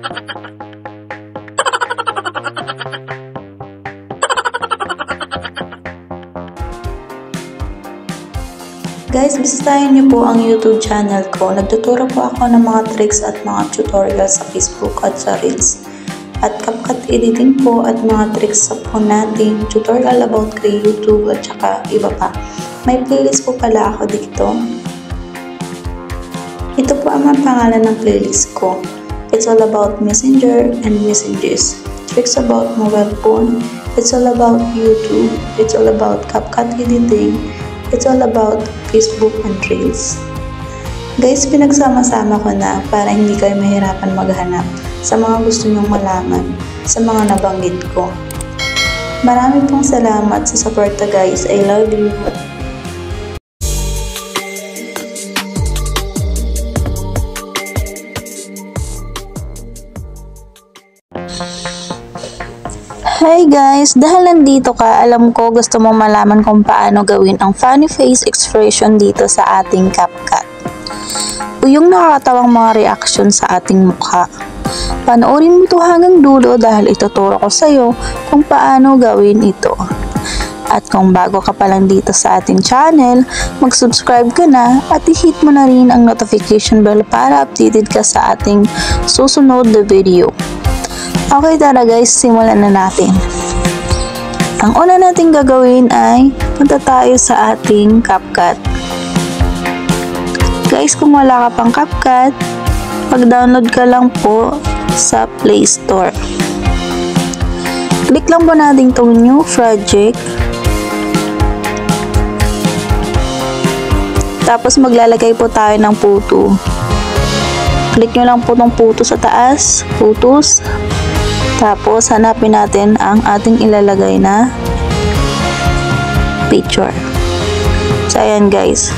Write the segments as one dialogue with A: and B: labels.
A: Guys, bisitahin niyo po ang YouTube channel ko. Nagtuturo po ako ng mga tricks at mga tutorials sa Facebook at sa Reels. At CapCut editing po at mga tricks sa phone natin, tutorial about kay YouTube at saka iba pa. May playlist po pala ako dito. Ito po ang mga pangalan ng playlist ko. It's all about Messenger and messages. Tricks about mobile phone. It's all about YouTube. It's all about CapCut editing. It's all about Facebook and Reels. Guys, pinagsama-sama ko na para hindi kayo mahirapan maghanap sa mga gusto nyong malaman sa mga nabanggit ko. Marami pong salamat sa suporta guys. I love you.
B: Hey guys, dahil nandito ka, alam ko gusto mong malaman kung paano gawin ang funny face expression dito sa ating CapCut. O yung nakakatawang mga reaction sa ating mukha. Panoorin mo ito hanggang dulo dahil ituturo ko sa iyo kung paano gawin ito. At kung bago ka pa lang dito sa ating channel, mag-subscribe ka na at i-hit mo na rin ang notification bell para updated ka sa ating susunod na video. Okay, tara guys, simulan na natin. Ang una nating gagawin ay punta tayo sa ating CapCut. Guys, kung wala ka pang CapCut, mag-download ka lang po sa Play Store. Click lang po natin itong new project. Tapos maglalagay po tayo ng photo. Click nyo lang po itong photo sa taas, photos. Tapos, hanapin natin ang ating ilalagay na picture. So, ayan guys.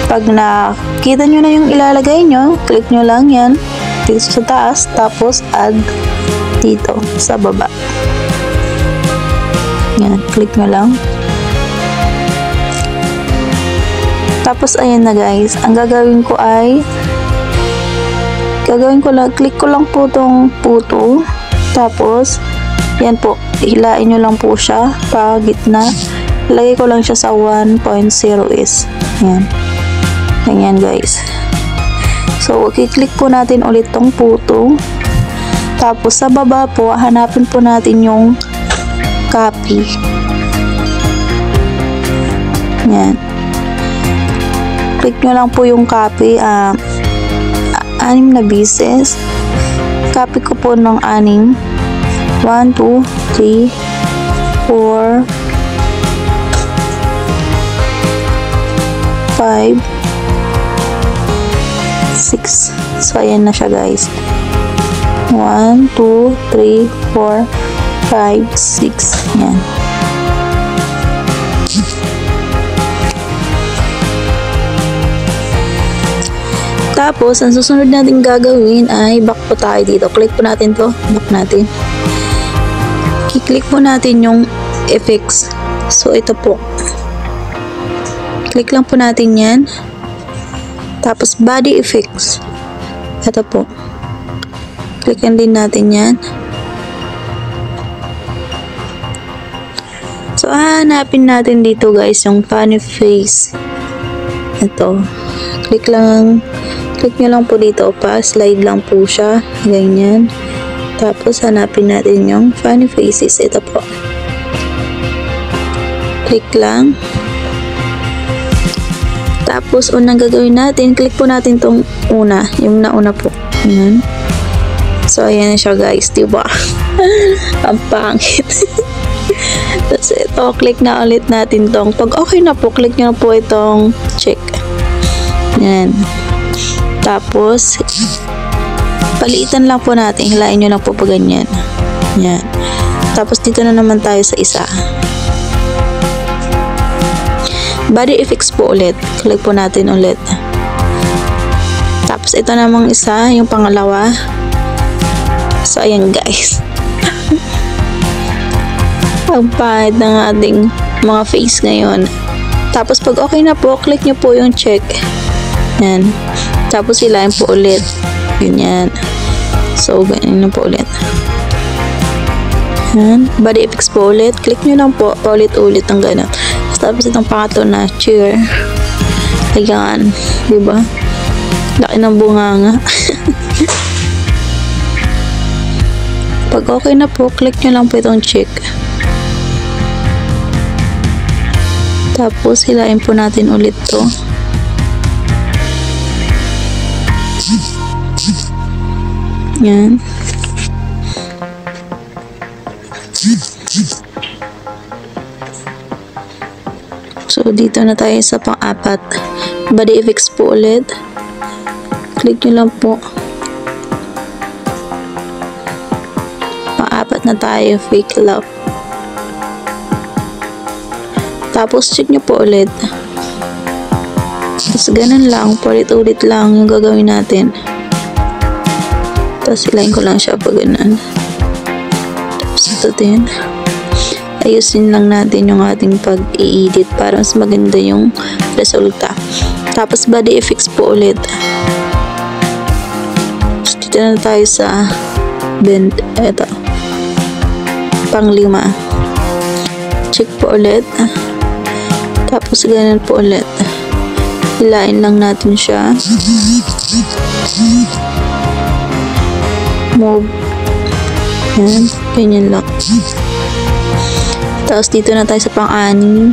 B: Pag nakita nyo na yung ilalagay nyo, click nyo lang yan dito sa taas, tapos add dito sa baba. Yan, click nyo lang. Tapos, ayan na guys. Ang gagawin ko ay click ko lang po itong photo. Tapos, yan po, hilain nyo lang po siya pa gitna. Lagay ko lang siya sa 1.0s. Yan. Ganyan guys. So, i-click po natin ulit tong photo. Tapos, sa baba po, hanapin po natin yung copy. Yan. Click nyo lang po yung copy. 6 na pieces. Copy ko po ng 6. 1, 2, 3, 4, 5, 6. So, ayan na siya guys. 1, 2, 3, 4, 5, 6. Yan. Tapos, ang susunod natin gagawin ay back po tayo dito. Click po natin to. Back natin. I-click po natin yung effects. So, ito po. Click lang po natin yan. Tapos, body effects. Ito po. Clickan din natin yan. So, hanapin natin dito guys yung funny face. Ito. Click nyo lang po dito pa, slide lang po siya, ganyan. Tapos hanapin natin yung funny faces. Ito po. Click lang. Tapos unang gagawin natin, click po natin tong una, yung nauna po. Ayan. So ayan na siya guys, diba? Ang pangit. Tapos ito, click na ulit natin tong. Pag okay na po, click nyo na po itong check. Ayan. Tapos, paliitan lang po natin. Hilain nyo lang po pa ganyan. Yan. Tapos, dito na naman tayo sa isa. Body effects po ulit. Click po natin ulit. Tapos, ito namang isa, yung pangalawa. So, ayan guys. Ang pahit ng ating mga face ngayon. Tapos, pag okay na po, click nyo po yung check. Yan. Tapos hilahin po ulit. Ganyan. So, ganyan na po ulit. Yan. Body effects po ulit. Click nyo lang po paulit-ulit ng gano'n. Tapos itong pangatlo na chair. Ayan. Diba? Laki ng bunganga. Pag okay na po, click nyo lang po itong check. Tapos, hilain po natin ulit to. Yan. So, dito na tayo sa pang-apat. Body effects po ulit. Click nyo lang po. Pang-apat na tayo, fake love. Tapos, check nyo po ulit. Tapos, ganun lang. Ulit-ulit lang yung gagawin natin. Tapos, hilahin ko lang siya pag ganun. Tapos, ito din. Ayusin lang natin yung ating pag-i-edit para mas maganda yung resulta. Tapos, body effects po ulit. Tapos, dito na tayo sa bend. Ito. Pang-5. Check po ulit. Tapos, ganun po ulit. Hilain lang natin siya. Move. Yan. Ganyan lang. Tapos, dito na tayo sa pang-6.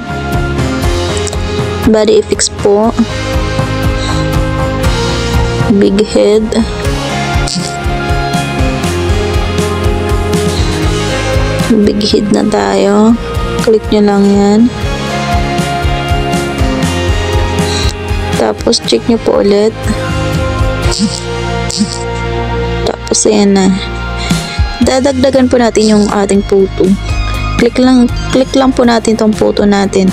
B: Body effects po. Big head. Big head na tayo. Click nyo lang yan. Tapos, check nyo po ulit. Tapos, ayan na. Dadagdagan po natin yung ating photo. Click lang po natin tong photo natin.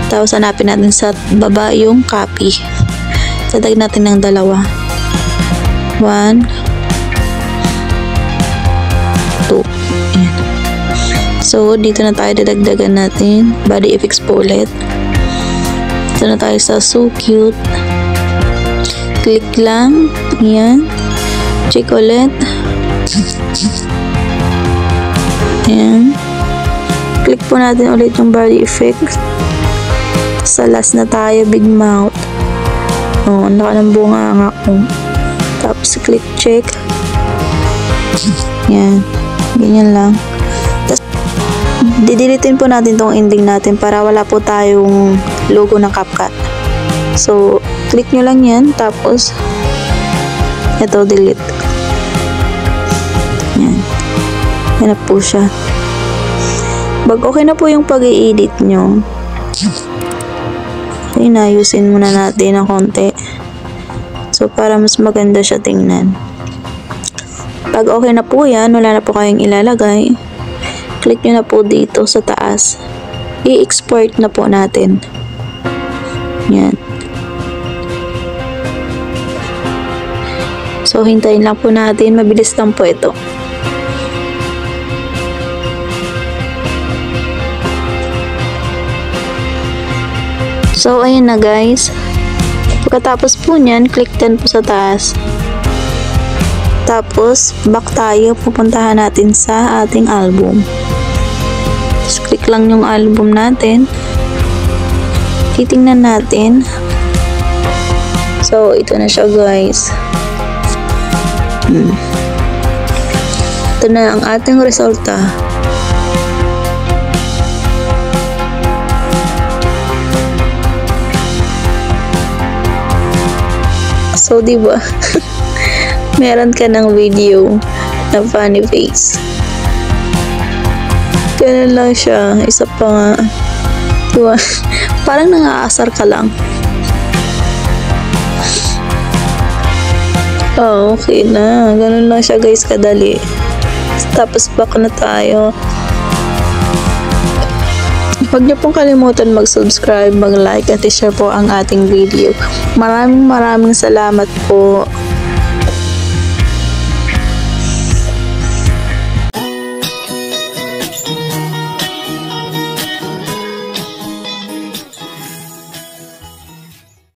B: Tapos, hanapin natin sa baba yung copy. Dadag natin ng 2. 1, 2. Ayan. So, dito na tayo dadagdagan natin. Body effects po ulit. Dito na tayo sa so cute. Click lang. Ayan. Check ulit. Ayan. Click po natin ulit yung body effects. Sa last na tayo, big mouth. Oh, ang laki ng bunganga ko. Tapos, click check. Ayan. Ganyan lang. Tapos, didilitin po natin tong ending natin para wala po tayong logo ng CapCut. So, click nyo lang yan. Tapos, ito, delete. Yan. Yan na po siya. Pag okay na po yung pag-i-edit nyo, inayusin muna natin ng konti. So, para mas maganda siya tingnan. Pag okay na po yan, wala na po kayong ilalagay. Click nyo na po dito sa taas. I-export na po natin. Yan. So, hintayin lang po natin. Mabilis lang po ito. So, ayun na guys. Pagkatapos po niyan, click 10 po sa taas. Tapos, back tayo. Pupuntahan natin sa ating album. Tapos, click lang yung album natin. Titingnan natin. So, ito na siya guys. Ito na ang ating resulta. So, diba? Meron ka ng video na funny face. Ganun lang siya. Isa pa nga. Diba? Parang nangaasar ka lang. Oh, okay na. Ganun lang siya guys, kadali. Tapos back na tayo. Huwag niyo pong kalimutan mag-subscribe, mag-like at i-share po ang ating video. Maraming salamat po.